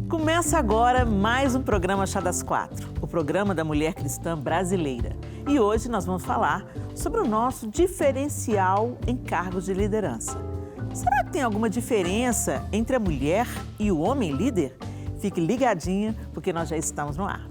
Começa agora mais um programa Chá das Quatro, o programa da mulher cristã brasileira. E hoje nós vamos falar sobre o nosso diferencial em cargos de liderança. Será que tem alguma diferença entre a mulher e o homem líder? Fique ligadinha, porque nós já estamos no ar.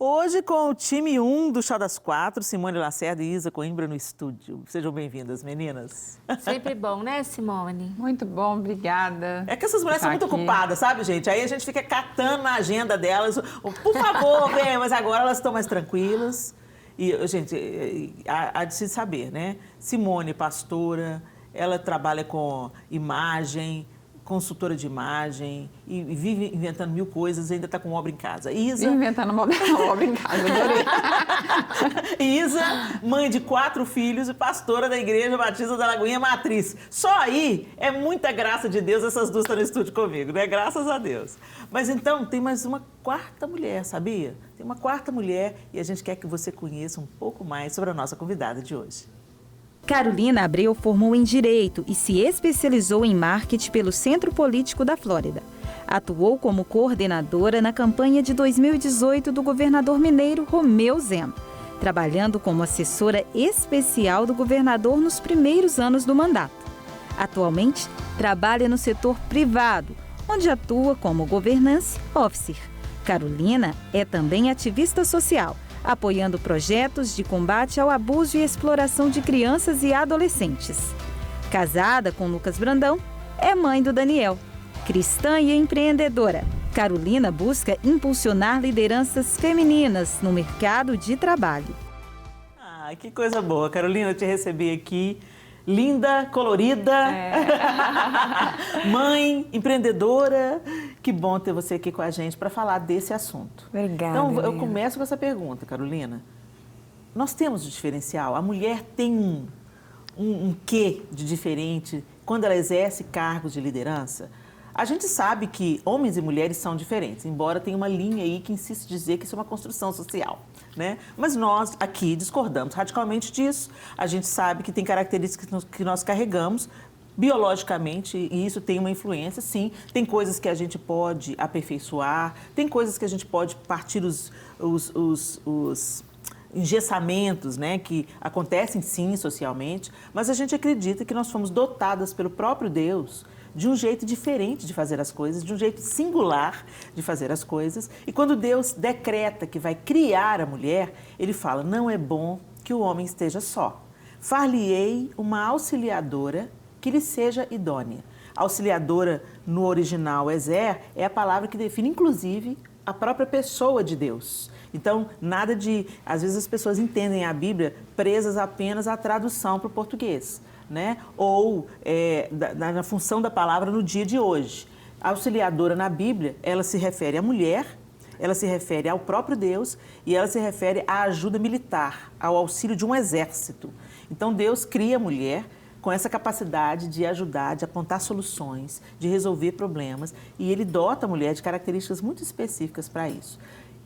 Hoje com o time 1 do Chá das Quatro, Simone Lacerda e Isa Coimbra no estúdio. Sejam bem-vindas, meninas. Sempre bom, né, Simone? Muito bom, obrigada. É que essas mulheres são muito ocupadas, sabe, gente? Aí a gente fica catando na agenda delas. Por favor, vem, mas agora elas estão mais tranquilas. E, gente, há de se saber, né? Simone, pastora, ela trabalha com imagem, consultora de imagem e vive inventando mil coisas e ainda está com obra em casa. Isa... Inventando uma obra em casa, adorei. Isa, mãe de 4 filhos e pastora da Igreja Batista da Lagoinha Matriz. Só aí é muita graça de Deus essas duas estão no estúdio comigo, né? Graças a Deus. Mas então tem mais uma quarta mulher, sabia? Tem uma quarta mulher e a gente quer que você conheça um pouco mais sobre a nossa convidada de hoje. Carolina Abreu formou em Direito e se especializou em Marketing pelo Centro Político da Flórida. Atuou como coordenadora na campanha de 2018 do governador mineiro Romeu Zema, trabalhando como assessora especial do governador nos primeiros anos do mandato. Atualmente, trabalha no setor privado, onde atua como Governance Officer. Carolina é também ativista social, apoiando projetos de combate ao abuso e exploração de crianças e adolescentes. Casada com Lucas Brandão, é mãe do Daniel. Cristã e empreendedora, Carolina busca impulsionar lideranças femininas no mercado de trabalho. Ah, que coisa boa. Carolina, eu te recebi aqui. Linda, colorida, mãe, empreendedora. Que bom ter você aqui com a gente para falar desse assunto. Obrigada. Então, eu começo com essa pergunta, Carolina. Nós temos o diferencial? A mulher tem um quê de diferente quando ela exerce cargos de liderança? A gente sabe que homens e mulheres são diferentes, embora tenha uma linha aí que insiste em dizer que isso é uma construção social, né? Mas nós aqui discordamos radicalmente disso. A gente sabe que tem características que nós carregamos biologicamente e isso tem uma influência, sim. Tem coisas que a gente pode aperfeiçoar, tem coisas que a gente pode partir os engessamentos, né, que acontecem sim socialmente, mas a gente acredita que nós fomos dotadas pelo próprio Deus de um jeito diferente de fazer as coisas, de um jeito singular de fazer as coisas. E quando Deus decreta que vai criar a mulher, Ele fala, não é bom que o homem esteja só. Far-lhe-ei uma auxiliadora que lhe seja idônea. Auxiliadora, no original, ezer, é a palavra que define, inclusive, a própria pessoa de Deus. Então, nada de... Às vezes as pessoas entendem a Bíblia presas apenas à tradução para o português, né? Ou na função da palavra no dia de hoje. A auxiliadora na Bíblia, ela se refere à mulher, ela se refere ao próprio Deus e ela se refere à ajuda militar, ao auxílio de um exército. Então, Deus cria a mulher com essa capacidade de ajudar, de apontar soluções, de resolver problemas e Ele dota a mulher de características muito específicas para isso.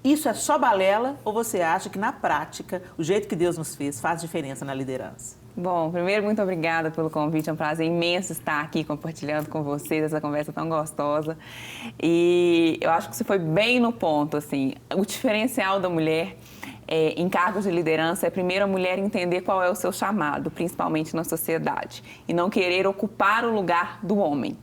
Isso é só balela ou você acha que, na prática, o jeito que Deus nos fez faz diferença na liderança? Bom, primeiro, muito obrigada pelo convite. É um prazer imenso estar aqui compartilhando com vocês essa conversa tão gostosa. E eu acho que você foi bem no ponto, assim. O diferencial da mulher em cargos de liderança é, primeiro, a mulher entender qual é o seu chamado, principalmente na sociedade, e não querer ocupar o lugar do homem.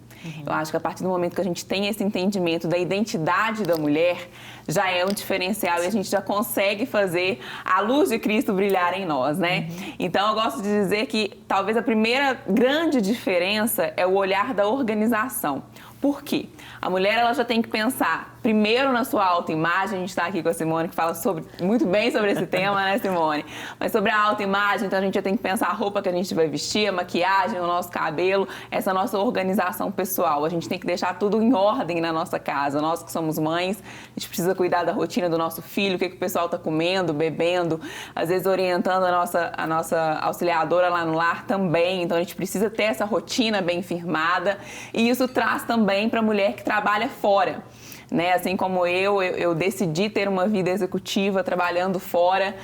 Eu acho que a partir do momento que a gente tem esse entendimento da identidade da mulher, já é um diferencial e a gente já consegue fazer a luz de Cristo brilhar em nós, né? Então, eu gosto de dizer que talvez a primeira grande diferença é o olhar da organização. Por quê? A mulher ela já tem que pensar primeiro na sua autoimagem. A gente está aqui com a Simone, que fala muito bem sobre esse tema, né, Simone? Mas sobre a autoimagem, então a gente já tem que pensar a roupa que a gente vai vestir, a maquiagem, o nosso cabelo, essa nossa organização pessoal. A gente tem que deixar tudo em ordem na nossa casa. Nós que somos mães, a gente precisa cuidar da rotina do nosso filho, o que o pessoal está comendo, bebendo, às vezes orientando a nossa auxiliadora lá no lar também. Então a gente precisa ter essa rotina bem firmada e isso traz também para a mulher que trabalha fora. né? Assim como eu decidi ter uma vida executiva, trabalhando fora,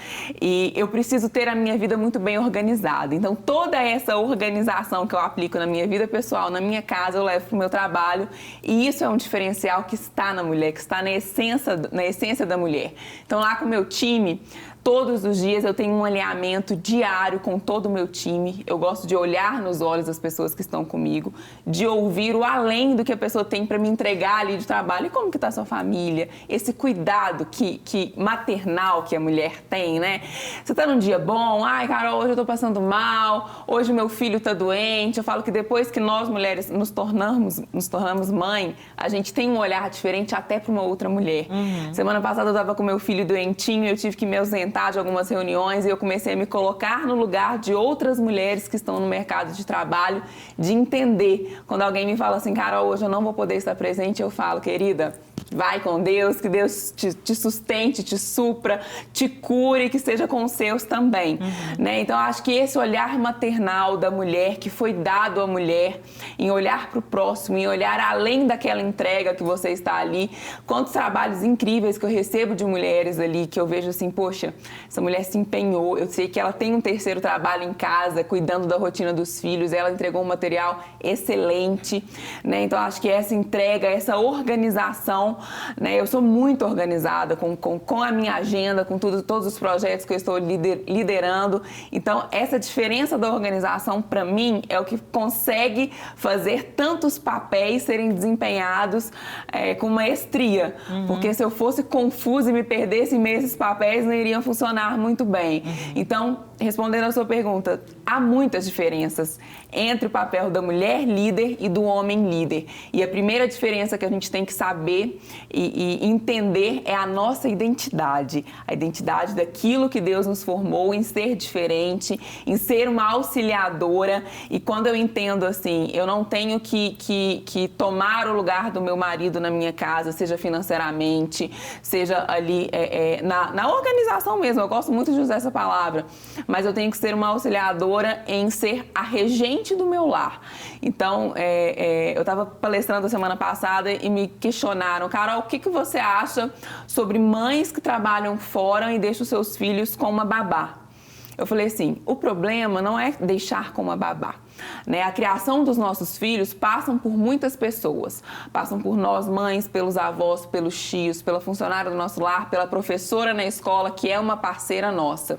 e eu preciso ter a minha vida muito bem organizada. Então, toda essa organização que eu aplico na minha vida pessoal, na minha casa, eu levo para o meu trabalho, e isso é um diferencial que está na mulher, que está na essência da mulher. Então, lá com o meu time, todos os dias eu tenho um alinhamento diário com todo o meu time. Eu gosto de olhar nos olhos das pessoas que estão comigo, de ouvir o além do que a pessoa tem para me entregar ali de trabalho. E como que está a sua família? Esse cuidado maternal que a mulher tem, né? Você está num dia bom? Ai, Carol, hoje eu estou passando mal. Hoje meu filho está doente. Eu falo que depois que nós mulheres nos tornamos mãe, a gente tem um olhar diferente até para uma outra mulher. Semana passada eu estava com meu filho doentinho, eu tive que me ausentar de algumas reuniões e eu comecei a me colocar no lugar de outras mulheres que estão no mercado de trabalho, de entender. Quando alguém me fala assim, Carol, hoje eu não vou poder estar presente, eu falo, querida, vai com Deus, que Deus te sustente, te supra, te cure, que seja com os seus também. Né? Então, acho que esse olhar maternal da mulher, que foi dado à mulher, em olhar para o próximo, em olhar além daquela entrega que você está ali, quantos trabalhos incríveis que eu recebo de mulheres ali, que eu vejo assim, poxa, essa mulher se empenhou, eu sei que ela tem um terceiro trabalho em casa, cuidando da rotina dos filhos, ela entregou um material excelente, né? Então, acho que essa entrega, essa organização, né? Eu sou muito organizada com a minha agenda, com todos os projetos que eu estou liderando. Então, essa diferença da organização, para mim, é o que consegue fazer tantos papéis serem desempenhados com maestria. Porque se eu fosse confusa e me perdesse em meio a esses papéis, não iriam funcionar muito bem. Então, respondendo a sua pergunta, há muitas diferenças entre o papel da mulher líder e do homem líder. E a primeira diferença que a gente tem que saber e entender é a nossa identidade. A identidade daquilo que Deus nos formou em ser diferente, em ser uma auxiliadora. E quando eu entendo assim, eu não tenho que tomar o lugar do meu marido na minha casa, seja financeiramente, seja ali na organização mesmo. Eu gosto muito de usar essa palavra. Mas eu tenho que ser uma auxiliadora em ser a regente do meu lar. Então, eu estava palestrando a semana passada e me questionaram, Carol, o que você acha sobre mães que trabalham fora e deixam seus filhos com uma babá? Eu falei assim, o problema não é deixar com uma babá. Né? A criação dos nossos filhos passam por muitas pessoas. Passam por nós mães, pelos avós, pelos tios, pela funcionária do nosso lar, pela professora na escola, que é uma parceira nossa.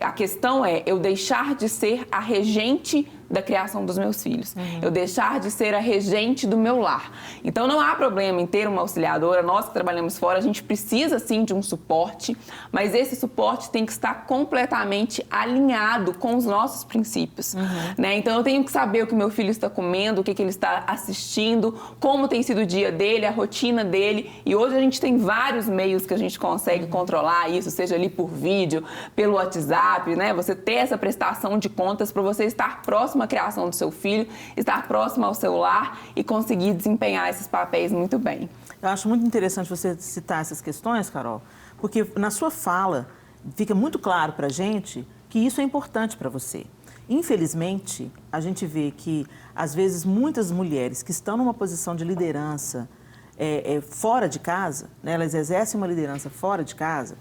A questão é eu deixar de ser a regente da criação dos meus filhos. Eu deixar de ser a regente do meu lar. Então, não há problema em ter uma auxiliadora. Nós que trabalhamos fora, a gente precisa, sim, de um suporte, mas esse suporte tem que estar completamente alinhado com os nossos princípios. Né? Então, eu tenho que saber o que meu filho está comendo, o que ele está assistindo, como tem sido o dia dele, a rotina dele. E hoje a gente tem vários meios que a gente consegue controlar isso, seja ali por vídeo, pelo WhatsApp, né? Você ter essa prestação de contas para você estar próximo à criação do seu filho, estar próximo ao seu lar e conseguir desempenhar esses papéis muito bem. Eu acho muito interessante você citar essas questões, Carol, porque na sua fala fica muito claro para a gente que isso é importante para você. Infelizmente, a gente vê que, às vezes, muitas mulheres que estão numa posição de liderança fora de casa, né, elas exercem uma liderança fora de casa,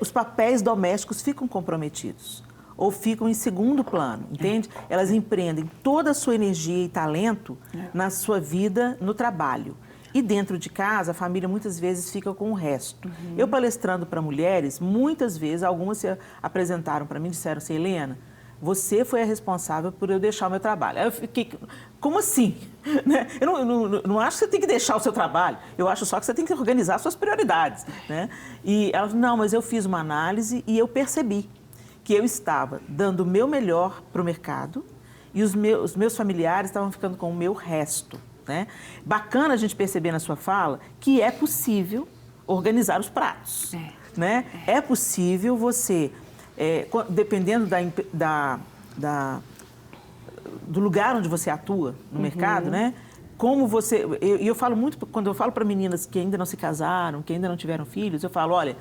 os papéis domésticos ficam comprometidos ou ficam em segundo plano, entende? Elas empreendem toda a sua energia e talento na sua vida, no trabalho. E dentro de casa, a família muitas vezes fica com o resto. Eu palestrando para mulheres, muitas vezes, algumas se apresentaram para mim e disseram assim, Helena, você foi a responsável por eu deixar o meu trabalho. Aí eu fiquei, como assim? Né? Eu não acho que você tem que deixar o seu trabalho, eu acho só que você tem que organizar suas prioridades. Né? E ela falou, não, mas eu fiz uma análise e eu percebi que eu estava dando o meu melhor para o mercado e os meus familiares estavam ficando com o meu resto. Né? Bacana a gente perceber na sua fala que é possível organizar os pratos. Né? É possível você, dependendo do lugar onde você atua no mercado, né? Como você... Eu falo muito, quando eu falo para meninas que ainda não se casaram, que ainda não tiveram filhos, eu falo, olha,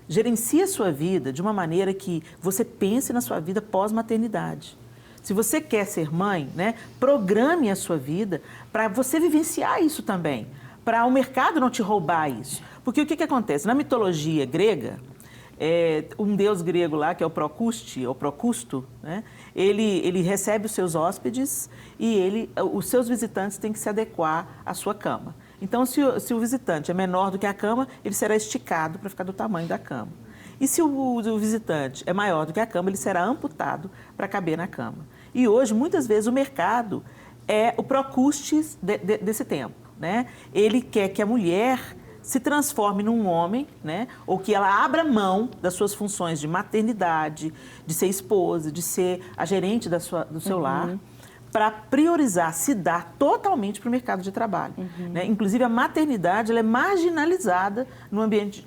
gerencie a sua vida de uma maneira que você pense na sua vida pós-maternidade. Se você quer ser mãe, né, programe a sua vida para você vivenciar isso também. para o mercado não te roubar isso. Porque o que acontece? Na mitologia grega, um deus grego lá, que é o Procuste, ou Procusto, né? Ele recebe os seus hóspedes e os seus visitantes têm que se adequar à sua cama. Então, se o visitante é menor do que a cama, ele será esticado para ficar do tamanho da cama. E se o visitante é maior do que a cama, ele será amputado para caber na cama. E hoje, muitas vezes, o mercado é o Procuste desse tempo, né? Ele quer que a mulher se transforme num homem, né? Ou que ela abra mão das suas funções de maternidade, de ser esposa, de ser a gerente do seu lar, para priorizar, se dar totalmente para o mercado de trabalho. Né? Inclusive, a maternidade ela é marginalizada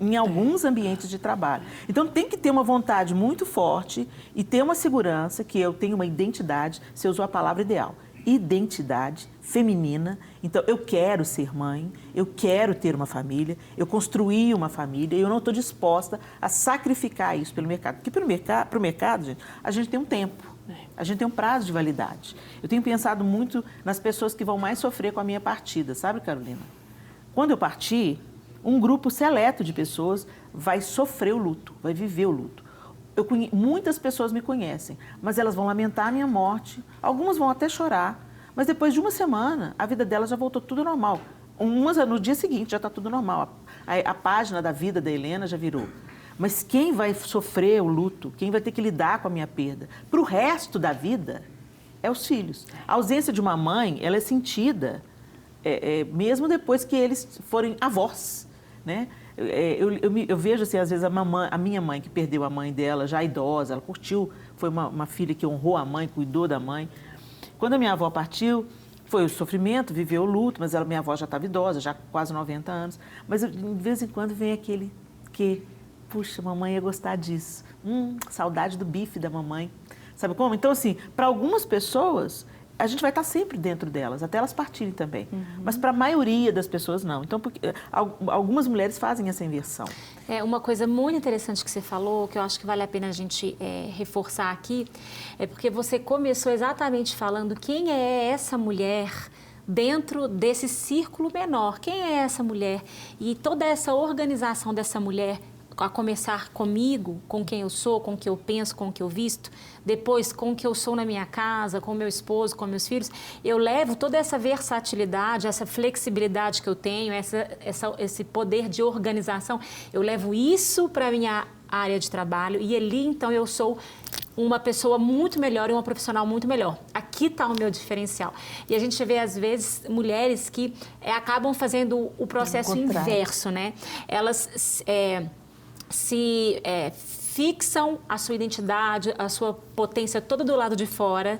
em alguns ambientes de trabalho. Então, tem que ter uma vontade muito forte e ter uma segurança que eu tenho uma identidade, você usou a palavra ideal, identidade feminina. Então, eu quero ser mãe, eu quero ter uma família, eu construí uma família e eu não estou disposta a sacrificar isso pelo mercado. Porque para o mercado, gente, a gente tem um tempo. A gente tem um prazo de validade. Eu tenho pensado muito nas pessoas que vão mais sofrer com a minha partida, sabe, Carolina? Quando eu partir, um grupo seleto de pessoas vai sofrer o luto, vai viver o luto. Muitas pessoas me conhecem, mas elas vão lamentar a minha morte, algumas vão até chorar, mas depois de uma semana, a vida delas já voltou tudo normal. No dia seguinte já está tudo normal. A página da vida da Helena já virou. Mas quem vai sofrer o luto, quem vai ter que lidar com a minha perda, para o resto da vida, é os filhos. A ausência de uma mãe, ela é sentida mesmo depois que eles forem avós, né? Eu vejo, assim, às vezes, a minha mãe, que perdeu a mãe dela, já idosa, ela curtiu, foi uma filha que honrou a mãe, cuidou da mãe. Quando a minha avó partiu, foi o sofrimento, viveu o luto, mas minha avó já estava idosa, já quase 90 anos. Mas de vez em quando vem aquele que... Puxa, mamãe ia gostar disso. Saudade do bife da mamãe. Sabe como? Então, assim, para algumas pessoas, a gente vai estar sempre dentro delas, até elas partirem também. Mas para a maioria das pessoas, não. Então, algumas mulheres fazem essa inversão. Uma coisa muito interessante que você falou, que eu acho que vale a pena a gente reforçar aqui, é porque você começou exatamente falando quem é essa mulher dentro desse círculo menor. Quem é essa mulher? E toda essa organização dessa mulher, a começar comigo, com quem eu sou, com o que eu penso, com o que eu visto, depois com o que eu sou na minha casa, com meu esposo, com meus filhos, eu levo toda essa versatilidade, essa flexibilidade que eu tenho, esse poder de organização, eu levo isso para a minha área de trabalho e ali, então, eu sou uma pessoa muito melhor e uma profissional muito melhor. Aqui está o meu diferencial. E a gente vê, às vezes, mulheres que acabam fazendo o processo inverso, né? Elas fixam a sua identidade, a sua potência toda do lado de fora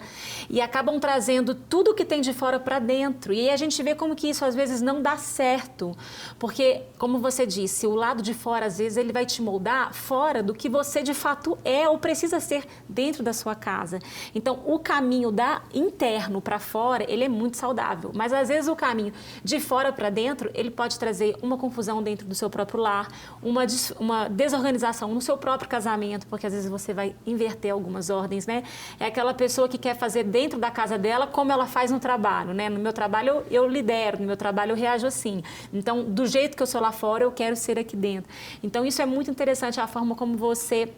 e acabam trazendo tudo que tem de fora para dentro. E aí a gente vê como que isso às vezes não dá certo, porque, como você disse, o lado de fora às vezes ele vai te moldar fora do que você de fato é ou precisa ser dentro da sua casa. Então, o caminho interno para fora, ele é muito saudável, mas às vezes o caminho de fora para dentro, ele pode trazer uma confusão dentro do seu próprio lar, uma desorganização no seu próprio casamento, porque às vezes você vai inverter algumas ordens, né? É aquela pessoa que quer fazer dentro da casa dela como ela faz no trabalho, né? No meu trabalho eu lidero, no meu trabalho eu reajo assim. Então, do jeito que eu sou lá fora, eu quero ser aqui dentro. Então, isso é muito interessante, a forma como você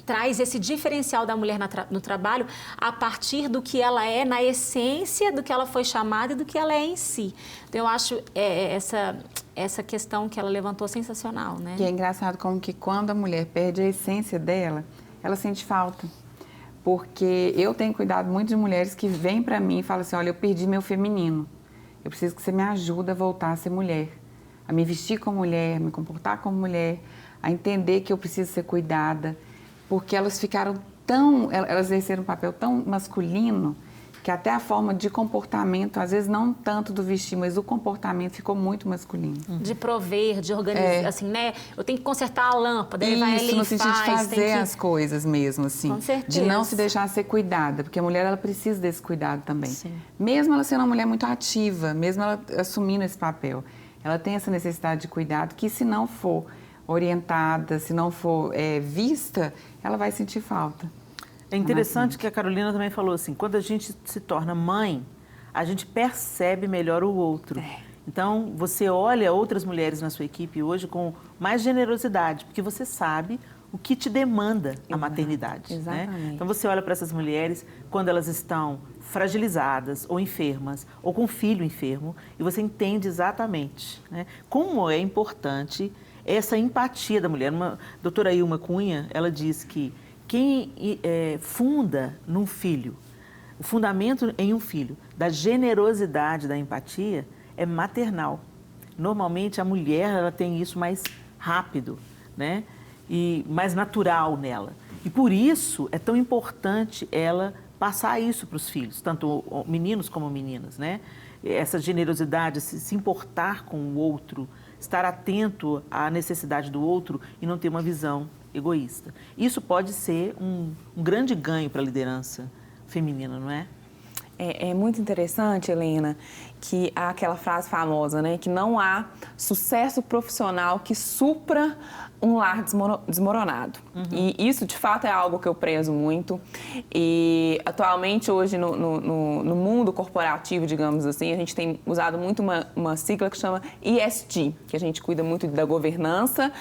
traz esse diferencial da mulher no trabalho a partir do que ela é na essência, do que ela foi chamada e do que ela é em si. Então, eu acho essa questão que ela levantou sensacional, né? E é engraçado como que quando a mulher perde a essência dela, ela sente falta. Porque eu tenho cuidado muito de mulheres que vêm para mim e falam assim, olha, eu perdi meu feminino. Eu preciso que você me ajude a voltar a ser mulher. A me vestir como mulher, a me comportar como mulher, a entender que eu preciso ser cuidada. Porque elas ficaram elas exerceram um papel tão masculino que até a forma de comportamento, às vezes não tanto do vestir, mas o comportamento ficou muito masculino. De prover, de organizar, assim, né? Eu tenho que consertar a lâmpada, ele vai ali e no sentido de fazer as coisas mesmo, assim. Com certeza. De não se deixar ser cuidada, porque a mulher, ela precisa desse cuidado também. Sim. Mesmo ela sendo uma mulher muito ativa, mesmo ela assumindo esse papel, ela tem essa necessidade de cuidado que, se não for orientada, se não for vista, ela vai sentir falta. É interessante que a Carolina também falou assim, quando a gente se torna mãe, a gente percebe melhor o outro. Então, você olha outras mulheres na sua equipe hoje com mais generosidade, porque você sabe o que te demanda a maternidade. Exatamente. Né? Então, você olha para essas mulheres quando elas estão fragilizadas ou enfermas ou com filho enfermo e você entende exatamente, né, como é importante essa empatia da mulher. A doutora Ilma Cunha, ela diz que quem funda num filho, o fundamento em um filho da generosidade, da empatia, é maternal. Normalmente a mulher ela tem isso mais rápido, né? E mais natural nela. E por isso é tão importante ela passar isso para os filhos, tanto meninos como meninas, né? Essa generosidade, se importar com o outro, estar atento à necessidade do outro e não ter uma visão egoísta. Isso pode ser um grande ganho para a liderança feminina, não é? É muito interessante, Helena, que há aquela frase famosa, né? Que não há sucesso profissional que supra um lar desmoronado. E isso, de fato, é algo que eu prezo muito. E, atualmente, hoje, no mundo corporativo, digamos assim, a gente tem usado muito uma sigla que chama ESG, que a gente cuida muito da governança,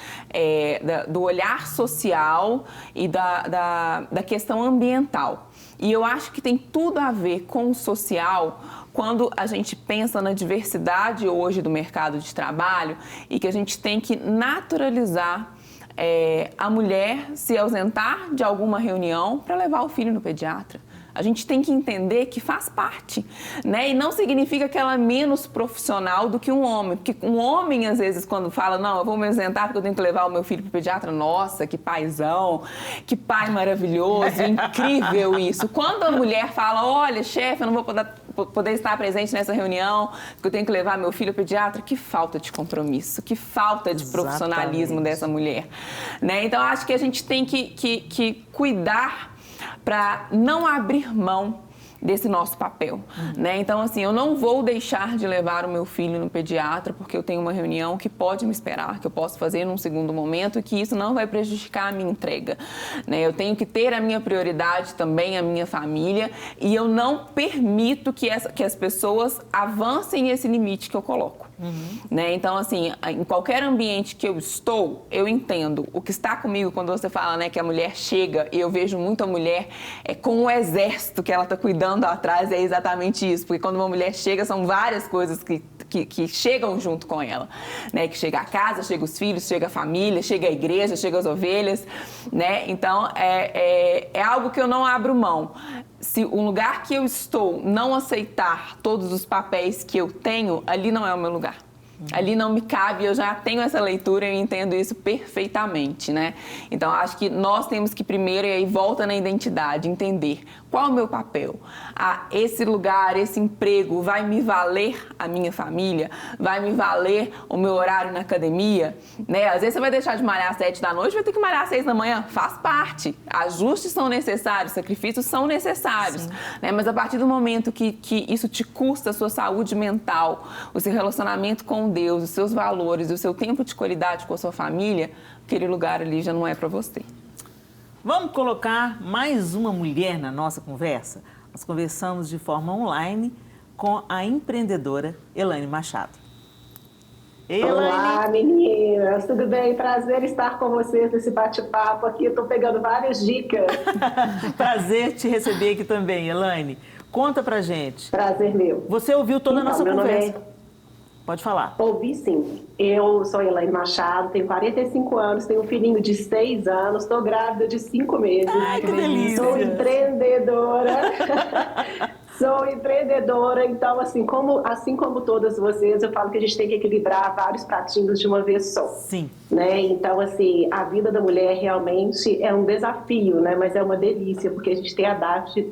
do olhar social e da questão ambiental. E eu acho que tem tudo a ver com o social quando a gente pensa na diversidade hoje do mercado de trabalho e que a gente tem que naturalizar a mulher se ausentar de alguma reunião para levar o filho no pediatra. A gente tem que entender que faz parte, né? E não significa que ela é menos profissional do que um homem. Porque um homem, às vezes, quando fala, não, eu vou me ausentar porque eu tenho que levar o meu filho para o pediatra, nossa, que paizão, que pai maravilhoso, incrível isso. Quando a mulher fala, olha, chefe, eu não vou poder estar presente nessa reunião, porque eu tenho que levar meu filho ao pediatra, que falta de compromisso, que falta de profissionalismo dessa mulher, né? Então, acho que a gente tem que cuidar para não abrir mão desse nosso papel, né? Então, assim, eu não vou deixar de levar o meu filho no pediatra porque eu tenho uma reunião que pode me esperar, que eu posso fazer num segundo momento e que isso não vai prejudicar a minha entrega, né? Eu tenho que ter a minha prioridade também, a minha família, e eu não permito que as pessoas avancem esse limite que eu coloco. Né? Então, assim, em qualquer ambiente que eu estou, eu entendo o que está comigo quando você fala, né, que a mulher chega, e eu vejo muito a mulher com o exército que ela está cuidando atrás, é exatamente isso, porque quando uma mulher chega, são várias coisas que chegam junto com ela, né? Que chega a casa, chega os filhos, chega a família, chega a igreja, chega as ovelhas, né? Então, é algo que eu não abro mão. Se o lugar que eu estou não aceitar todos os papéis que eu tenho, ali não é o meu lugar. Ali não me cabe, eu já tenho essa leitura e entendo isso perfeitamente, né? Então, acho que nós temos que primeiro, e aí volta na identidade, entender qual é o meu papel. Esse lugar, esse emprego vai me valer a minha família? Vai me valer o meu horário na academia? Né? Às vezes você vai deixar de malhar às 7 da noite, vai ter que malhar às 6 da manhã. Faz parte. Ajustes são necessários, sacrifícios são necessários. Né? Mas a partir do momento que isso te custa a sua saúde mental, o seu relacionamento com Deus, os seus valores, o seu tempo de qualidade com a sua família, aquele lugar ali já não é para você. Vamos colocar mais uma mulher na nossa conversa? Nós conversamos de forma online com a empreendedora Elaine Machado. Ei, Elaine. Olá, meninas, tudo bem? Prazer estar com vocês nesse bate-papo aqui. Estou pegando várias dicas. Prazer te receber aqui também, Elaine. Conta pra gente. Prazer meu. Você ouviu toda a nossa conversa? Pode falar. Ouvi sim. Eu sou Elaine Machado, tenho 45 anos, tenho um filhinho de 6 anos, estou grávida de 5 meses. Ai, que delícia! Sou empreendedora. Sou empreendedora, então assim como todas vocês, eu falo que a gente tem que equilibrar vários pratinhos de uma vez só. Sim. Né? Então assim, a vida da mulher realmente é um desafio, né? Mas é uma delícia, porque a gente tem a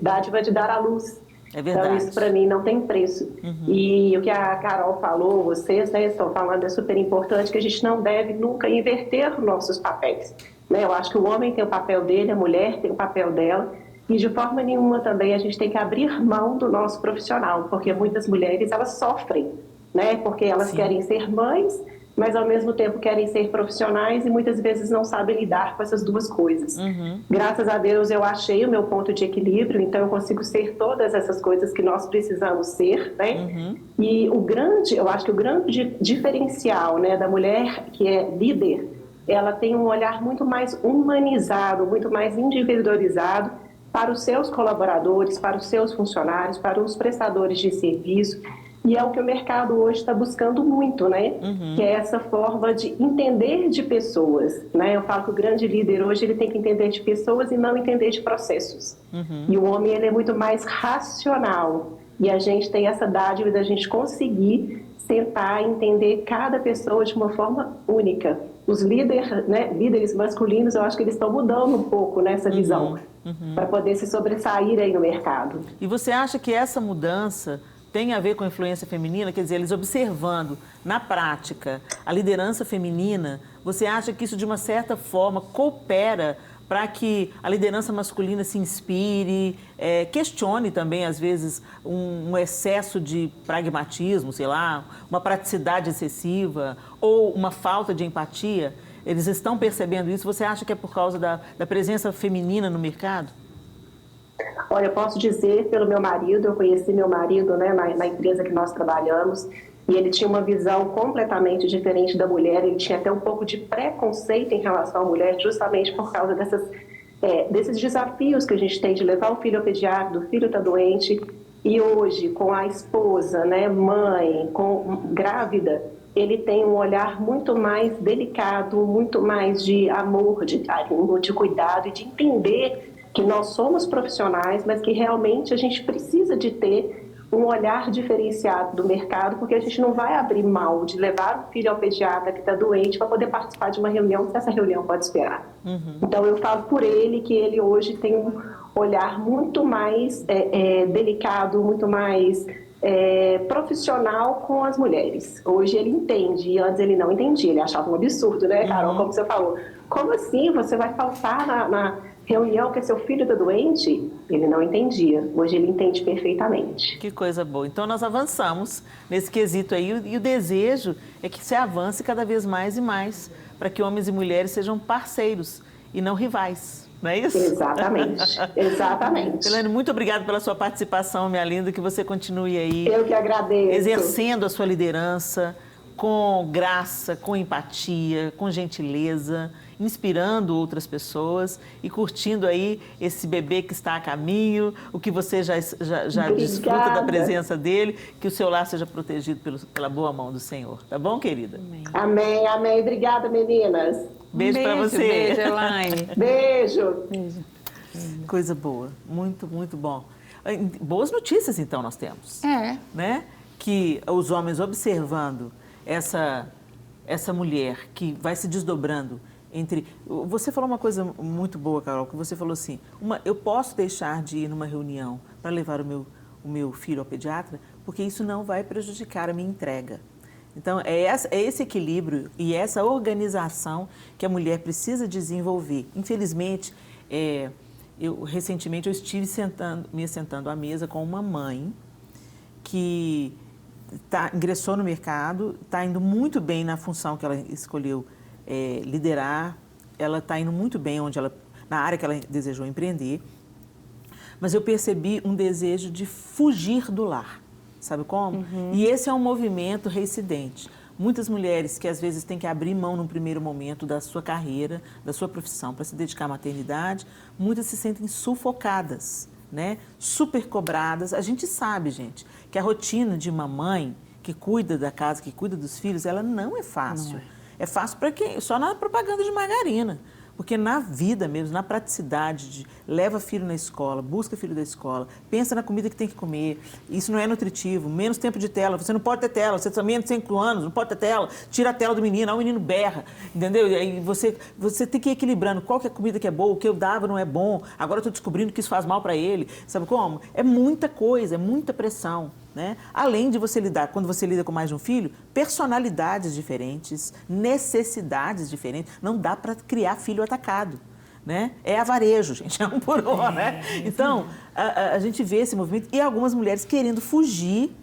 dádiva de dar à luz. É verdade. Então, isso para mim não tem preço. E o que a Carol falou, vocês, né, estão falando, é super importante, que a gente não deve nunca inverter nossos papéis. Né? Eu acho que o homem tem o papel dele, a mulher tem o papel dela, e de forma nenhuma também a gente tem que abrir mão do nosso profissional, porque muitas mulheres, elas sofrem, né? Porque elas querem ser mães, mas ao mesmo tempo querem ser profissionais e muitas vezes não sabem lidar com essas duas coisas. Graças a Deus eu achei o meu ponto de equilíbrio, então eu consigo ser todas essas coisas que nós precisamos ser, né? E eu acho que o grande diferencial, né, da mulher que é líder, ela tem um olhar muito mais humanizado, muito mais individualizado para os seus colaboradores, para os seus funcionários, para os prestadores de serviço. E é o que o mercado hoje está buscando muito, né? Que é essa forma de entender de pessoas, né? Eu falo que o grande líder hoje ele tem que entender de pessoas e não entender de processos. E o homem ele é muito mais racional. E a gente tem essa dádiva da gente conseguir sentar e entender cada pessoa de uma forma única. Os líderes, né, líderes masculinos, eu acho que eles estão mudando um pouco nessa visão para poder se sobressair aí no mercado. E você acha que essa mudança tem a ver com a influência feminina? Quer dizer, eles observando na prática a liderança feminina, você acha que isso de uma certa forma coopera para que a liderança masculina se inspire, questione também, às vezes, um excesso de pragmatismo, sei lá, uma praticidade excessiva ou uma falta de empatia? Eles estão percebendo isso? Você acha que é por causa da presença feminina no mercado? Olha, eu posso dizer pelo meu marido, eu conheci meu marido, né, na empresa que nós trabalhamos, e ele tinha uma visão completamente diferente da mulher, ele tinha até um pouco de preconceito em relação à mulher, justamente por causa desses desafios que a gente tem de levar o filho ao pediatra, do filho está doente, e hoje, com a esposa, né, mãe, grávida, ele tem um olhar muito mais delicado, muito mais de amor, de carinho, de cuidado e de entender que nós somos profissionais, mas que realmente a gente precisa de ter um olhar diferenciado do mercado, porque a gente não vai abrir mão de levar o filho ao pediatra que está doente para poder participar de uma reunião, se essa reunião pode esperar. Então, eu falo por ele que ele hoje tem um olhar muito mais delicado, muito mais profissional com as mulheres. Hoje ele entende, e antes ele não entendia, ele achava um absurdo, né, Carol, como você falou. Como assim você vai faltar na reunião que seu filho está doente? Ele não entendia. Hoje ele entende perfeitamente. Que coisa boa. Então nós avançamos nesse quesito aí e o desejo é que se avance cada vez mais e mais para que homens e mulheres sejam parceiros e não rivais. Não é isso? Exatamente, exatamente. Elaine, muito obrigada pela sua participação, minha linda, que você continue aí. Eu que agradeço. Exercendo a sua liderança com graça, com empatia, com gentileza, inspirando outras pessoas e curtindo aí esse bebê que está a caminho, o que você já desfruta da presença dele, que o seu lar seja protegido pela boa mão do Senhor. Tá bom, querida? Amém, amém. Obrigada, meninas. Beijo para você. Beijo, Elaine. Beijo. Coisa boa. Muito, muito bom. Boas notícias, então, nós temos. Né? Que os homens observando essa mulher que vai se desdobrando entre... Você falou uma coisa muito boa, Carol, que você falou assim, eu posso deixar de ir numa reunião para levar o meu filho ao pediatra, porque isso não vai prejudicar a minha entrega. Então, é esse equilíbrio e essa organização que a mulher precisa desenvolver. Infelizmente, recentemente eu estive me sentando à mesa com uma mãe que ingressou no mercado, está indo muito bem na função que ela escolheu liderar, ela está indo muito bem na área que ela desejou empreender, mas eu percebi um desejo de fugir do lar. Sabe como? E esse é um movimento reincidente. Muitas mulheres que às vezes têm que abrir mão num primeiro momento da sua carreira, da sua profissão, para se dedicar à maternidade, muitas se sentem sufocadas, né? Super cobradas. A gente sabe, gente, que a rotina de uma mãe que cuida da casa, que cuida dos filhos, ela não é fácil. É fácil para quem? Só na propaganda de margarina. Porque na vida mesmo, na praticidade, leva filho na escola, busca filho da escola, pensa na comida que tem que comer, isso não é nutritivo, menos tempo de tela, você não pode ter tela, você tem menos de 5 anos, não pode ter tela, tira a tela do menino, o menino berra, entendeu? E aí você tem que ir equilibrando, qual que é a comida que é boa, o que eu dava não é bom, agora eu estou descobrindo que isso faz mal para ele, sabe como? É muita coisa, é muita pressão. Né? Além de você lidar, quando você lida com mais de um filho, personalidades diferentes, necessidades diferentes, não dá para criar filho atacado. Né? É avarejo, gente, é um por um, né? Então, a gente vê esse movimento e algumas mulheres querendo fugir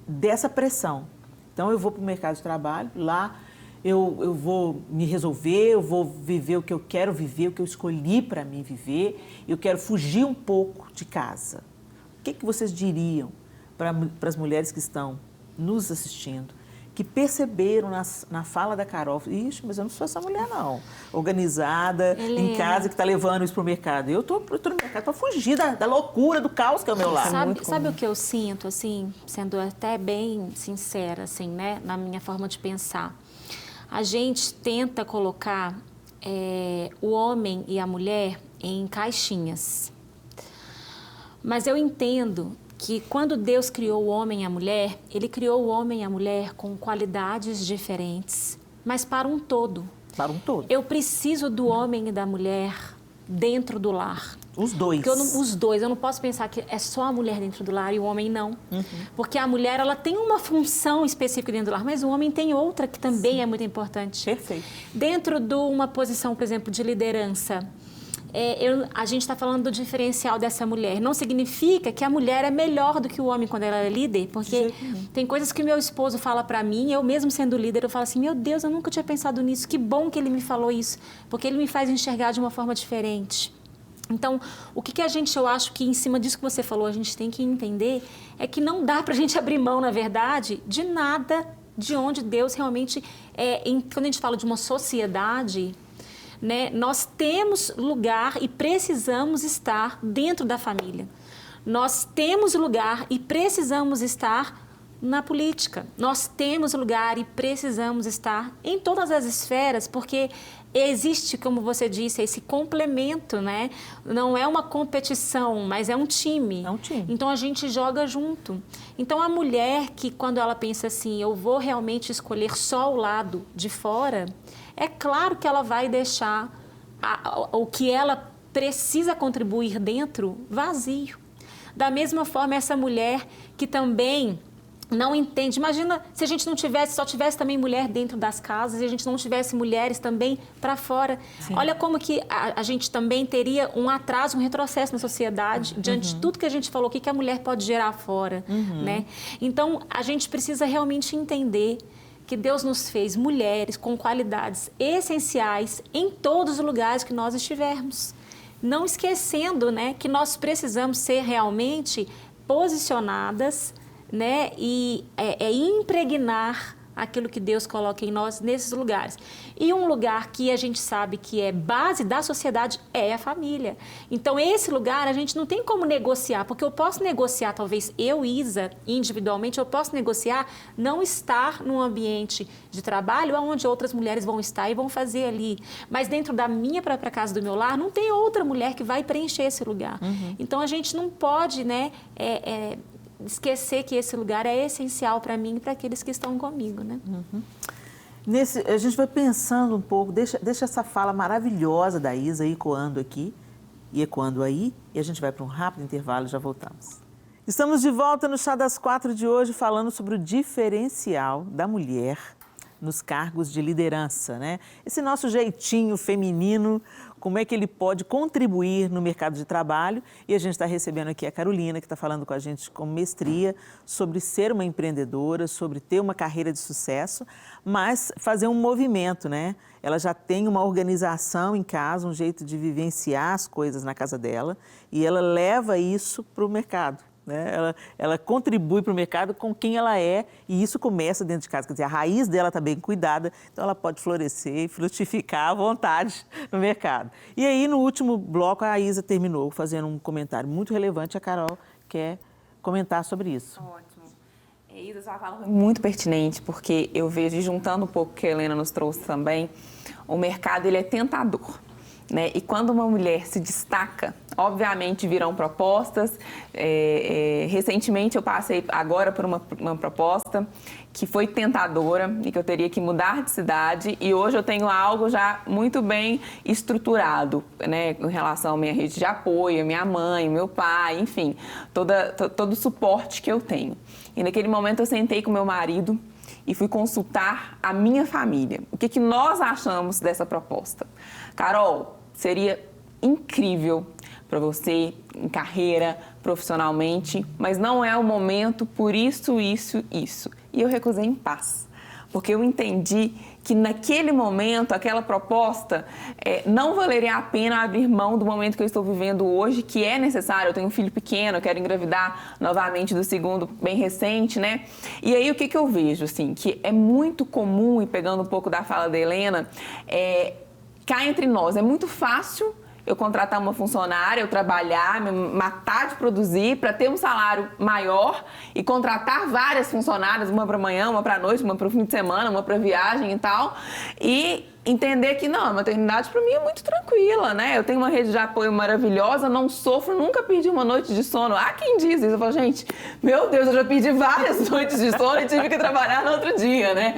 dessa pressão. Então, eu vou para o mercado de trabalho, lá eu vou me resolver, eu vou viver o que eu quero viver, o que eu escolhi para mim viver, eu quero fugir um pouco de casa. O que vocês diriam para as mulheres que estão nos assistindo, que perceberam na fala da Carol, ixi, mas eu não sou essa mulher não, organizada, Helena, em casa, que está levando isso para o mercado. Eu estou no mercado para fugir da loucura, do caos que é o meu lar. Sabe o que eu sinto, assim, sendo até bem sincera, assim, né, na minha forma de pensar? A gente tenta colocar o homem e a mulher em caixinhas. Mas eu entendo que quando Deus criou o homem e a mulher, Ele criou o homem e a mulher com qualidades diferentes, mas para um todo. Para um todo. Eu preciso do homem e da mulher dentro do lar. Os dois. Os dois. Eu não posso pensar que é só a mulher dentro do lar e o homem não. Porque a mulher, ela tem uma função específica dentro do lar, mas o homem tem outra que também é muito importante. Perfeito. Dentro de uma posição, por exemplo, de liderança, a gente está falando do diferencial dessa mulher. Não significa que a mulher é melhor do que o homem quando ela é líder, porque tem coisas que meu esposo fala para mim, eu mesmo sendo líder, eu falo assim, meu Deus, eu nunca tinha pensado nisso, que bom que ele me falou isso, porque ele me faz enxergar de uma forma diferente. Então, o que eu acho que em cima disso que você falou, a gente tem que entender é que não dá para a gente abrir mão, na verdade, de nada de onde Deus realmente... quando a gente fala de uma sociedade, né, nós temos lugar e precisamos estar dentro da família. Nós temos lugar e precisamos estar na política. Nós temos lugar e precisamos estar em todas as esferas, porque existe, como você disse, esse complemento, né? Não é uma competição, mas é um time. É um time. Então, a gente joga junto. Então, a mulher que, quando ela pensa assim, eu vou realmente escolher só o lado de fora, é claro que ela vai deixar o que ela precisa contribuir dentro vazio. Da mesma forma, essa mulher que também não entende. Imagina se a gente não tivesse, só tivesse também mulher dentro das casas e a gente não tivesse mulheres também para fora. Sim. Olha como que a gente também teria um atraso, um retrocesso na sociedade, diante de tudo que a gente falou, o que a mulher pode gerar fora, né? Então, a gente precisa realmente entender que Deus nos fez mulheres com qualidades essenciais em todos os lugares que nós estivermos. Não esquecendo, né, que nós precisamos ser realmente posicionadas, né, e impregnar aquilo que Deus coloca em nós nesses lugares. E um lugar que a gente sabe que é base da sociedade é a família. Então, esse lugar a gente não tem como negociar, porque eu posso negociar, talvez eu, Isa, individualmente, eu posso negociar não estar num ambiente de trabalho onde outras mulheres vão estar e vão fazer ali. Mas dentro da minha própria casa, do meu lar, não tem outra mulher que vai preencher esse lugar. Então, a gente não pode, né, esquecer que esse lugar é essencial para mim e para aqueles que estão comigo, né? A gente vai pensando um pouco, deixa essa fala maravilhosa da Isa ecoando aqui e ecoando aí, e a gente vai para um rápido intervalo e já voltamos. Estamos de volta no Chá das 4 de hoje, falando sobre o diferencial da mulher nos cargos de liderança, né? Esse nosso jeitinho feminino, como é que ele pode contribuir no mercado de trabalho. E a gente está recebendo aqui a Carolina, que está falando com a gente com mestria sobre ser uma empreendedora, sobre ter uma carreira de sucesso, mas fazer um movimento, né? Ela já tem uma organização em casa, um jeito de vivenciar as coisas na casa dela, e ela leva isso para o mercado. Né? Ela contribui para o mercado com quem ela é, e isso começa dentro de casa. Quer dizer, a raiz dela está bem cuidada, então ela pode florescer e frutificar à vontade no mercado. E aí, no último bloco, a Isa terminou fazendo um comentário muito relevante. A Carol quer comentar sobre isso. Ótimo. Isa, sua fala foi muito pertinente, porque eu vejo, juntando um pouco o que a Helena nos trouxe também, o mercado ele é tentador. Né? E quando uma mulher se destaca, obviamente virão propostas. Recentemente eu passei agora por uma proposta que foi tentadora e que eu teria que mudar de cidade, e hoje eu tenho algo já muito bem estruturado, né? Em relação à minha rede de apoio, a minha mãe, meu pai, enfim, todo o suporte que eu tenho. E naquele momento eu sentei com meu marido e fui consultar a minha família. O que nós achamos dessa proposta? Carol, seria incrível para você em carreira, profissionalmente, mas não é o momento por isso. E eu recusei em paz, porque eu entendi que naquele momento, aquela proposta, não valeria a pena abrir mão do momento que eu estou vivendo hoje, que é necessário. Eu tenho um filho pequeno, eu quero engravidar novamente do segundo, bem recente, né? E aí, o que eu vejo, assim, que é muito comum, e pegando um pouco da fala da Helena, cá entre nós, é muito fácil eu contratar uma funcionária, eu trabalhar, me matar de produzir para ter um salário maior e contratar várias funcionárias, uma para amanhã, uma para a noite, uma para o fim de semana, uma para viagem e tal, e entender que não, a maternidade para mim é muito tranquila, né? Eu tenho uma rede de apoio maravilhosa, não sofro, nunca perdi uma noite de sono. Há quem diz isso, eu falo, gente, meu Deus, eu já perdi várias noites de sono e tive que trabalhar no outro dia, né?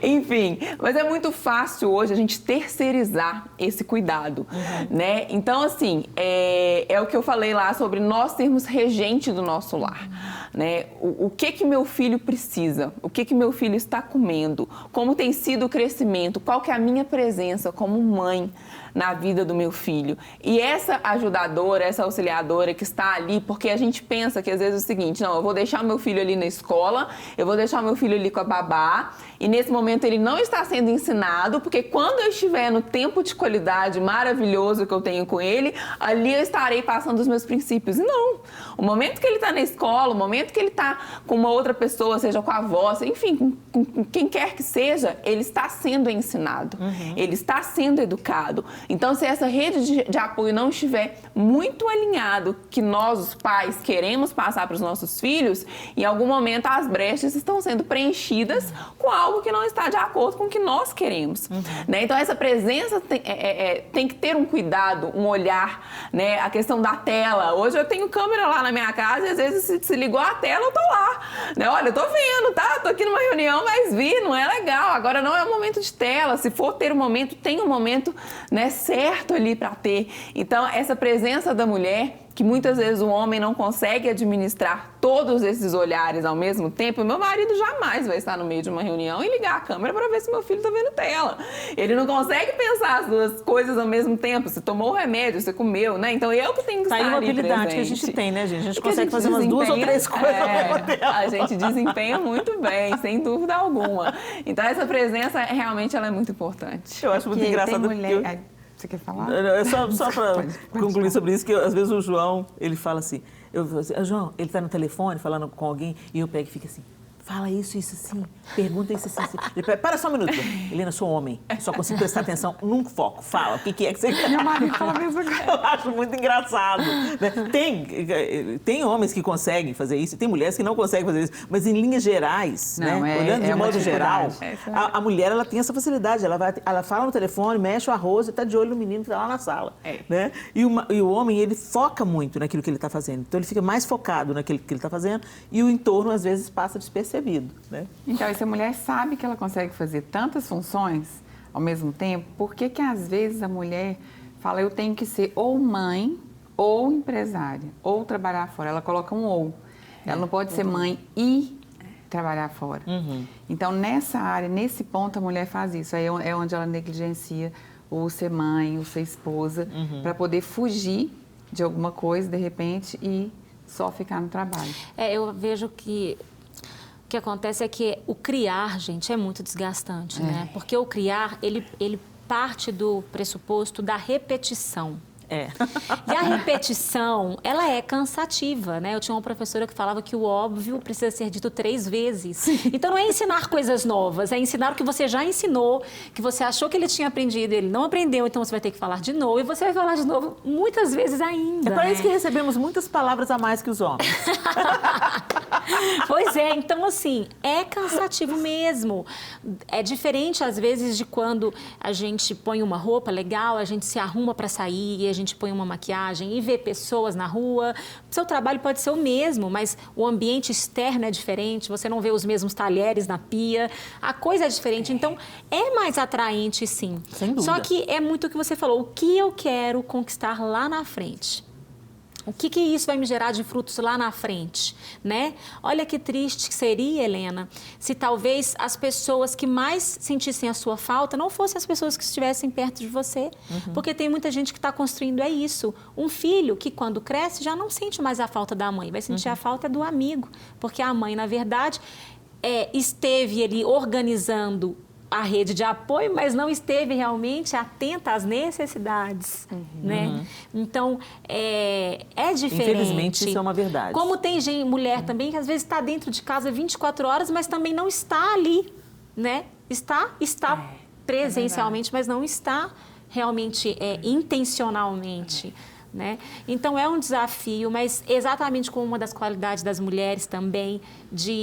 Enfim, mas é muito fácil hoje a gente terceirizar esse cuidado, né? Então, assim, é o que eu falei lá sobre nós sermos regente do nosso lar, né? O que meu filho precisa? O que meu filho está comendo? Como tem sido o crescimento? Qual que é a minha presença como mãe na vida do meu filho? E essa ajudadora, essa auxiliadora que está ali, porque a gente pensa que às vezes é o seguinte, não, eu vou deixar meu filho ali na escola, eu vou deixar meu filho ali com a babá, e nesse momento ele não está sendo ensinado, porque quando eu estiver no tempo de qualidade maravilhoso que eu tenho com ele, ali eu estarei passando os meus princípios. E não, o momento que ele está na escola, o momento que ele está com uma outra pessoa, seja com a avó, enfim, com quem quer que seja, ele está sendo ensinado, ele está sendo educado. Então, se essa rede de apoio não estiver muito alinhado que nós, os pais, queremos passar para os nossos filhos, em algum momento as brechas estão sendo preenchidas com algo que não está de acordo com o que nós queremos. Né? Então, essa presença tem que ter um cuidado, um olhar, né? A questão da tela. Hoje eu tenho câmera lá na minha casa e às vezes se ligou a tela, eu tô lá. Né? Olha, eu tô vendo, tá? Tô aqui numa reunião, mas não é legal. Agora não é o momento de tela. Se for ter um momento, tem um momento, né, certo ali para ter. Então, essa presença da mulher, que muitas vezes o homem não consegue administrar todos esses olhares ao mesmo tempo, meu marido jamais vai estar no meio de uma reunião e ligar a câmera para ver se meu filho está vendo tela. Ele não consegue pensar as duas coisas ao mesmo tempo. Você tomou o remédio, você comeu, né? Então, eu que tenho que estar ali presente. Tá aí uma habilidade que a gente tem, né, gente? A gente consegue fazer umas 2 ou 3 coisas ao mesmo tempo. A gente desempenha muito bem, sem dúvida alguma. Então, essa presença, realmente, ela é muito importante. Eu acho muito engraçado. Você quer falar? Só para concluir sobre isso, que às vezes o João, ele fala assim, João, ele está no telefone falando com alguém e eu pego e fico assim, fala isso assim, pergunta isso assim. Ele pega, para só um minuto. Helena, sou homem, só consigo prestar atenção num foco. Fala, o que é que você quer? Meu marido fala a mesma coisa. Eu acho muito engraçado. Né? Tem homens que conseguem fazer isso, tem mulheres que não conseguem fazer isso, mas em linhas gerais, olhando de modo geral, a mulher ela tem essa facilidade, ela fala no telefone, mexe o arroz e está de olho no menino que está lá na sala. Né? E o homem, ele foca muito naquilo que ele está fazendo, então ele fica mais focado naquilo que ele está fazendo e o entorno às vezes passa despercebido. Né? Então, essa mulher sabe que ela consegue fazer tantas funções ao mesmo tempo, por que às vezes a mulher fala, eu tenho que ser ou mãe, ou empresária, ou trabalhar fora? Ela coloca um ou. Ela não pode ser mãe e trabalhar fora. Então, nessa área, nesse ponto, a mulher faz isso. Aí é onde ela negligencia ou ser mãe, ou ser esposa, para poder fugir de alguma coisa, de repente, e só ficar no trabalho. Eu vejo que o que acontece é que o criar, gente, é muito desgastante, né? Porque o criar, ele parte do pressuposto da repetição. E a repetição, ela é cansativa, né? Eu tinha uma professora que falava que o óbvio precisa ser dito 3 vezes. Então, não é ensinar coisas novas, é ensinar o que você já ensinou, que você achou que ele tinha aprendido e ele não aprendeu, então você vai ter que falar de novo, e você vai falar de novo muitas vezes ainda. É para isso que recebemos muitas palavras a mais que os homens. Pois é, então assim, é cansativo mesmo. É diferente, às vezes, de quando a gente põe uma roupa legal, a gente se arruma para sair, a gente põe uma maquiagem e vê pessoas na rua. O seu trabalho pode ser o mesmo, mas o ambiente externo é diferente, você não vê os mesmos talheres na pia, a coisa é diferente. Então, é mais atraente, sim. Sem dúvida. Só que é muito o que você falou, o que eu quero conquistar lá na frente. O que isso vai me gerar de frutos lá na frente, né? Olha que triste que seria, Helena, se talvez as pessoas que mais sentissem a sua falta não fossem as pessoas que estivessem perto de você. Porque tem muita gente que está construindo isso. Um filho que quando cresce já não sente mais a falta da mãe, vai sentir a falta do amigo. Porque a mãe, na verdade, esteve ali organizando a rede de apoio, mas não esteve realmente atenta às necessidades, né? Então, é diferente. Infelizmente, isso é uma verdade. Como tem mulher também que às vezes está dentro de casa 24 horas, mas também não está ali, né? Está presencialmente, mas não está realmente intencionalmente. Né? Então é um desafio, mas exatamente como uma das qualidades das mulheres também,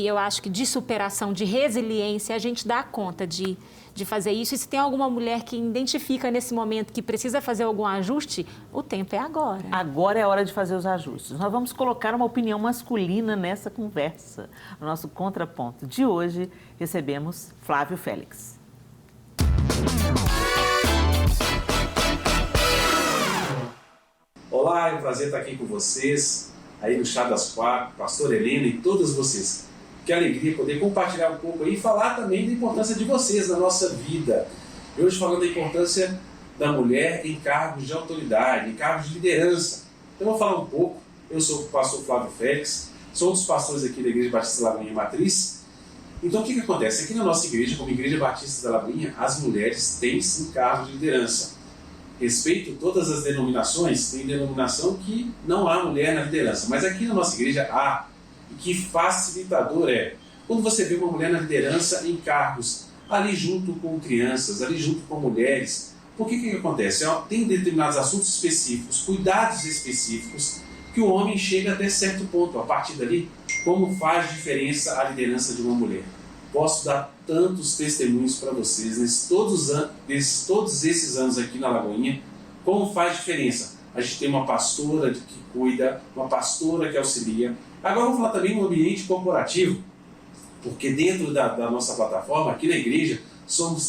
eu acho que de superação, de resiliência, a gente dá conta de fazer isso. E se tem alguma mulher que identifica nesse momento que precisa fazer algum ajuste, o tempo é agora. Agora é a hora de fazer os ajustes. Nós vamos colocar uma opinião masculina nessa conversa. No nosso contraponto de hoje, recebemos Flávio Félix. Olá, é um prazer estar aqui com vocês, aí no Chá das Quatro, Pastor Helena e todas vocês. Que alegria poder compartilhar um pouco aí e falar também da importância de vocês na nossa vida. E hoje falando da importância da mulher em cargos de autoridade, em cargos de liderança. Então eu vou falar um pouco. Eu sou o pastor Flávio Félix, sou um dos pastores aqui da Igreja Batista da Lagoinha Matriz. Então o que acontece? Aqui na nossa igreja, como Igreja Batista da Lagoinha, as mulheres têm sim cargos de liderança. Respeito todas as denominações, tem denominação que não há mulher na liderança, mas aqui na nossa igreja há, e que facilitador quando você vê uma mulher na liderança em cargos, ali junto com crianças, ali junto com mulheres. Por que acontece? Tem determinados assuntos específicos, cuidados específicos, que o homem chega até certo ponto. A partir dali, como faz diferença a liderança de uma mulher? Posso dar tantos testemunhos para vocês nesses todos esses anos aqui na Lagoinha, como faz diferença. A gente tem uma pastora que cuida, uma pastora que auxilia. Agora vamos falar também no ambiente corporativo, porque dentro da nossa plataforma, aqui na igreja,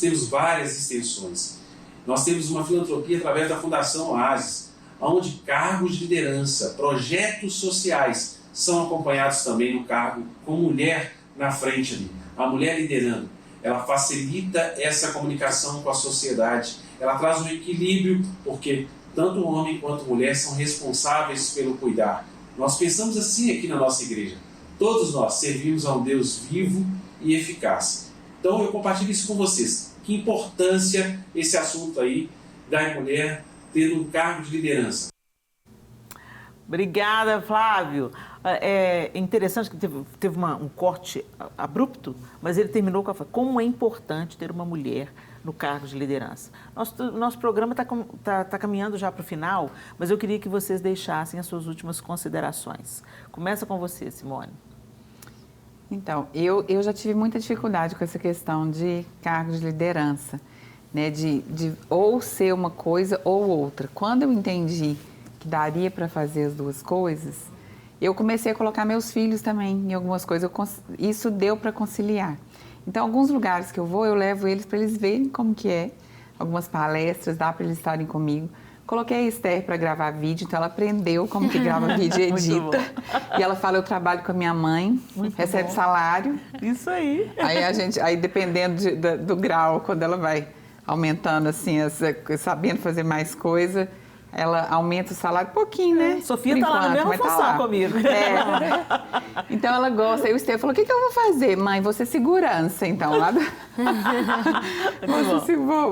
temos várias extensões. Nós temos uma filantropia através da Fundação Oasis, onde cargos de liderança, projetos sociais são acompanhados também no cargo com mulher na frente ali. A mulher liderando, ela facilita essa comunicação com a sociedade, ela traz um equilíbrio, porque tanto o homem quanto a mulher são responsáveis pelo cuidar. Nós pensamos assim aqui na nossa igreja. Todos nós servimos a um Deus vivo e eficaz. Então eu compartilho isso com vocês. Que importância esse assunto aí da mulher ter um cargo de liderança. Obrigada, Flávio. É interessante que teve um corte abrupto, mas ele terminou com a fala: como é importante ter uma mulher no cargo de liderança. Nosso programa está caminhando já para o final, mas eu queria que vocês deixassem as suas últimas considerações. Começa com você, Simone. Então, eu já tive muita dificuldade com essa questão de cargo de liderança, né? De ou ser uma coisa ou outra. Quando eu entendi que daria para fazer as duas coisas, eu comecei a colocar meus filhos também em algumas coisas. Isso deu para conciliar. Então, alguns lugares que eu vou, eu levo eles para eles verem como que é. Algumas palestras, dá para eles estarem comigo. Coloquei a Esther para gravar vídeo, então ela aprendeu como que grava vídeo e edita. E ela fala: eu trabalho com a minha mãe, recebe salário. Isso aí. Aí dependendo do grau, quando ela vai aumentando assim, sabendo fazer mais coisa, ela aumenta o salário um pouquinho, né? Sofia está lá na mesma função comigo. Então ela gosta. Aí o Estevão falou: o que eu vou fazer? Mãe, vou ser segurança, então.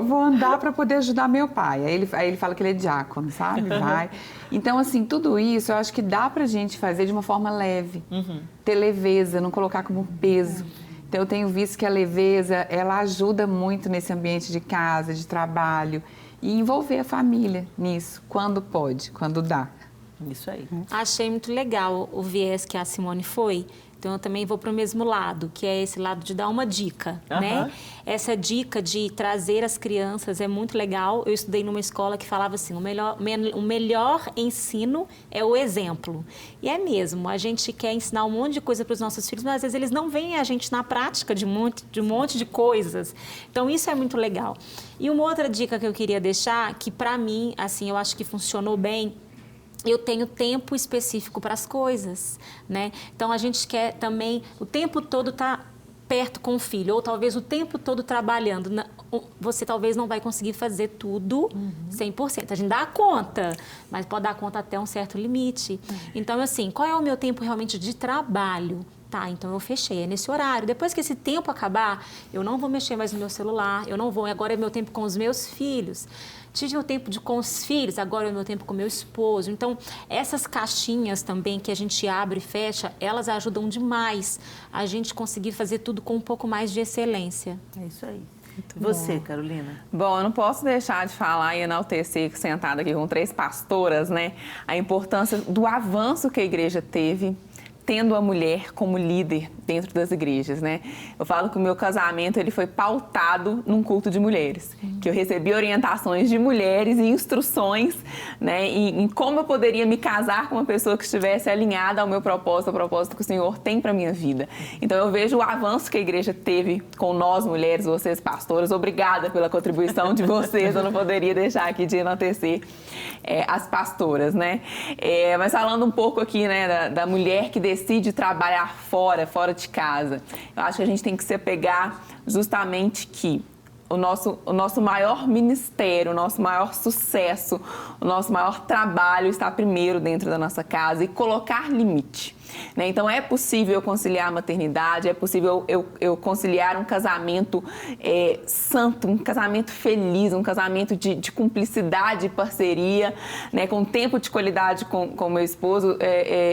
Vou andar para poder ajudar meu pai. Aí ele fala que ele é diácono, sabe? Vai. Então, assim, tudo isso eu acho que dá pra gente fazer de uma forma leve. Ter leveza, não colocar como peso. Então, eu tenho visto que a leveza, ela ajuda muito nesse ambiente de casa, de trabalho. E envolver a família nisso, quando pode, quando dá. Isso aí. Achei muito legal o viés que a Simone foi. Então, eu também vou para o mesmo lado, que é esse lado de dar uma dica, né? Essa dica de trazer as crianças é muito legal. Eu estudei numa escola que falava assim: o melhor ensino é o exemplo. E é mesmo, a gente quer ensinar um monte de coisa para os nossos filhos, mas às vezes eles não veem a gente na prática de um monte de coisas. Então, isso é muito legal. E uma outra dica que eu queria deixar, que para mim, assim, eu acho que funcionou bem, eu tenho tempo específico para as coisas, né? Então, a gente quer também o tempo todo estar perto com o filho, ou talvez o tempo todo trabalhando. Você talvez não vai conseguir fazer tudo 100%. A gente dá conta, mas pode dar conta até um certo limite. Então, assim, qual é o meu tempo realmente de trabalho? Tá, então eu fechei, é nesse horário. Depois que esse tempo acabar, eu não vou mexer mais no meu celular, eu não vou, agora é meu tempo com os meus filhos. Tive o tempo com os filhos, agora é o meu tempo com o meu esposo. Então, essas caixinhas também que a gente abre e fecha, elas ajudam demais a gente conseguir fazer tudo com um pouco mais de excelência. É isso aí. Você, Carolina? Bom, eu não posso deixar de falar e enaltecer, sentada aqui com 3 pastoras, né, a importância do avanço que a igreja teve tendo a mulher como líder dentro das igrejas, né? Eu falo que o meu casamento ele foi pautado num culto de mulheres, que eu recebi orientações de mulheres e instruções, né, em como eu poderia me casar com uma pessoa que estivesse alinhada ao meu propósito, ao propósito que o Senhor tem para minha vida. Então eu vejo o avanço que a igreja teve com nós mulheres, vocês pastoras. Obrigada pela contribuição de vocês. Eu não poderia deixar aqui de enaltecer as pastoras, né? Mas falando um pouco aqui, né, da mulher que decide trabalhar fora de casa, eu acho que a gente tem que se apegar justamente que o nosso maior ministério, o nosso maior sucesso, o nosso maior trabalho está primeiro dentro da nossa casa e colocar limite. Né? Então, é possível conciliar a maternidade, é possível eu conciliar um casamento santo, um casamento feliz, um casamento de cumplicidade e parceria, né? Com tempo de qualidade com meu esposo.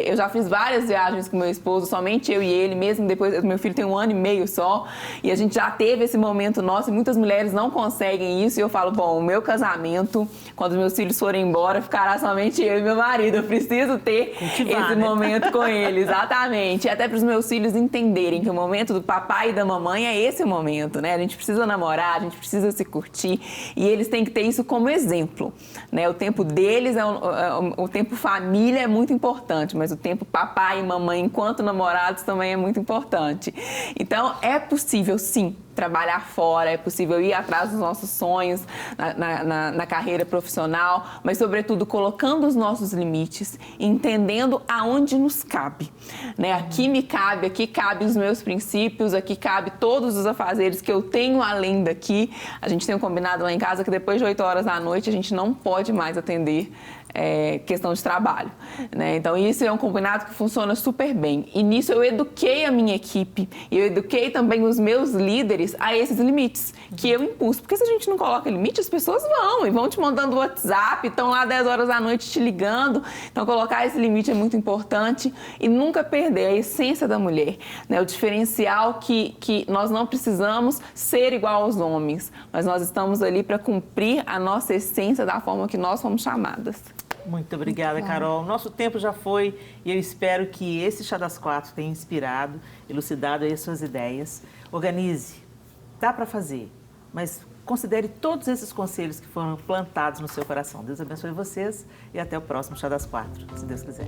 Eu já fiz várias viagens com meu esposo, somente eu e ele, mesmo depois, meu filho tem 1 ano e meio só, e a gente já teve esse momento nosso, e muitas mulheres não conseguem isso, e eu falo, bom, o meu casamento, quando os meus filhos forem embora, ficará somente eu e meu marido, eu preciso ter esse momento com ele. Exatamente. E até para os meus filhos entenderem que o momento do papai e da mamãe é esse momento, né? A gente precisa namorar, a gente precisa se curtir e eles têm que ter isso como exemplo, né? O tempo deles, o tempo família é muito importante, mas o tempo papai e mamãe enquanto namorados também é muito importante. Então, é possível, sim, trabalhar fora, é possível ir atrás dos nossos sonhos na carreira profissional, mas, sobretudo, colocando os nossos limites, entendendo aonde nos cabe. Né? Aqui me cabe, aqui cabe os meus princípios, aqui cabe todos os afazeres que eu tenho além daqui. A gente tem um combinado lá em casa que depois de 8 horas da noite a gente não pode mais atender questão de trabalho, né? Então, isso é um combinado que funciona super bem. E nisso eu eduquei a minha equipe, eu eduquei também os meus líderes a esses limites que eu impus. Porque se a gente não coloca limite, as pessoas vão te mandando WhatsApp, estão lá 10 horas da noite te ligando. Então, colocar esse limite é muito importante e nunca perder a essência da mulher, né? O diferencial que nós não precisamos ser igual aos homens, mas nós estamos ali para cumprir a nossa essência da forma que nós fomos chamadas. Muito obrigada, Carol. Nosso tempo já foi e eu espero que esse Chá das 4 tenha inspirado, elucidado aí as suas ideias. Organize, dá para fazer, mas considere todos esses conselhos que foram plantados no seu coração. Deus abençoe vocês e até o próximo Chá das 4, se Deus quiser.